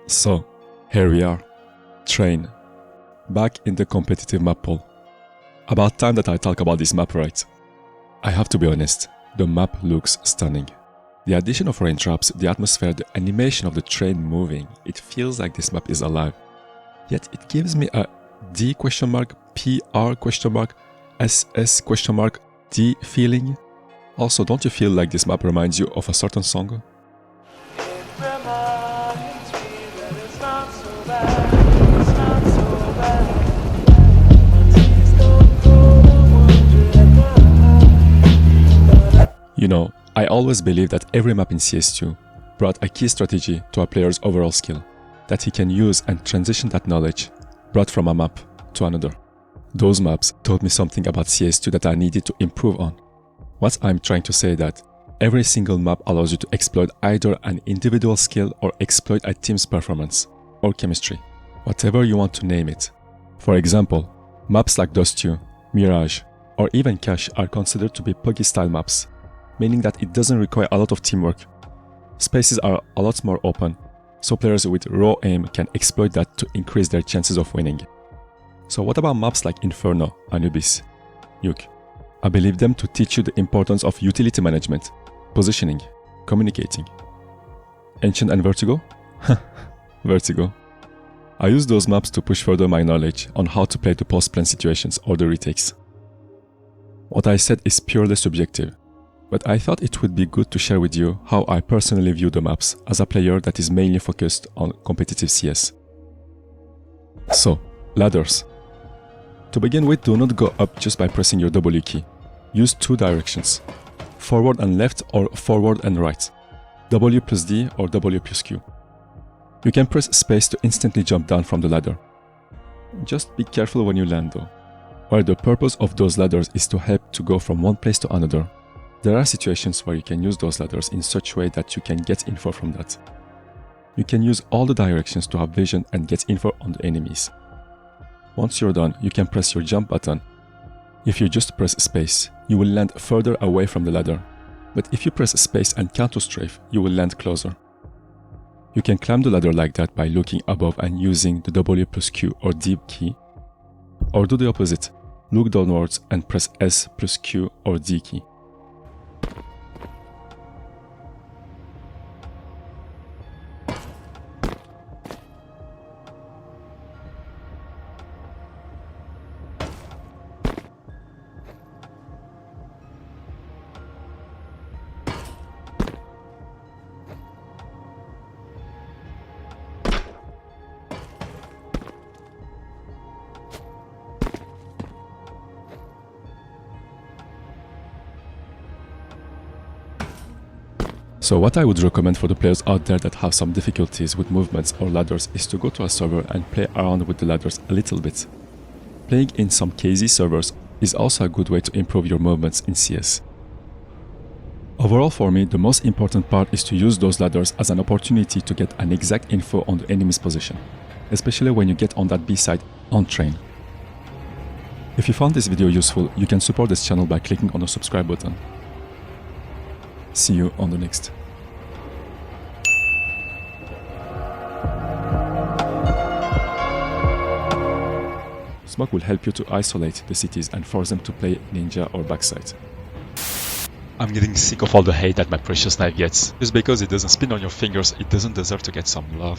So, here we are, Train, back in the competitive map pool. About time that I talk about this map, right? I have to be honest, the map looks stunning. The addition of raindrops, the atmosphere, the animation of the train moving, it feels like this map is alive. Yet it gives me a D question mark, PR question mark, SS question mark, D feeling. Also, don't you feel like this map reminds you of a certain song? You know, I always believe that every map in CS2 brought a key strategy to a player's overall skill, that he can use and transition that knowledge brought from a map to another. Those maps taught me something about CS2 that I needed to improve on. What I'm trying to say that every single map allows you to exploit either an individual skill or exploit a team's performance or chemistry, whatever you want to name it. For example, maps like Dust 2, Mirage, or even Cache are considered to be PUBG style maps, meaning that it doesn't require a lot of teamwork. Spaces are a lot more open, so players with raw aim can exploit that to increase their chances of winning. So what about maps like Inferno, Anubis, Nuke? I believe them to teach you the importance of utility management, positioning, communicating. Ancient and Vertigo? Vertigo. I use those maps to push further my knowledge on how to play the post-plan situations or the retakes. What I said is purely subjective, but I thought it would be good to share with you how I personally view the maps as a player that is mainly focused on competitive CS. So, ladders. To begin with, do not go up just by pressing your W key. Use two directions, forward and left or forward and right, W plus D or W plus Q. You can press space to instantly jump down from the ladder. Just be careful when you land though. While the purpose of those ladders is to help to go from one place to another, there are situations where you can use those ladders in such a way that you can get info from that. You can use all the directions to have vision and get info on the enemies. Once you're done, you can press your jump button. If you just press space, you will land further away from the ladder. But if you press space and counter strafe, you will land closer. You can climb the ladder like that by looking above and using the W plus Q or D key. Or do the opposite, look downwards and press S plus Q or D key. So what I would recommend for the players out there that have some difficulties with movements or ladders is to go to a server and play around with the ladders a little bit. Playing in some KZ servers is also a good way to improve your movements in CS. Overall for me, the most important part is to use those ladders as an opportunity to get an exact info on the enemy's position, especially when you get on that B side on train. If you found this video useful, you can support this channel by clicking on the subscribe button. See you on the next. Smoke will help you to isolate the cities and force them to play ninja or backside. I'm getting sick of all the hate that my precious knife gets. Just because it doesn't spin on your fingers, it doesn't deserve to get some love.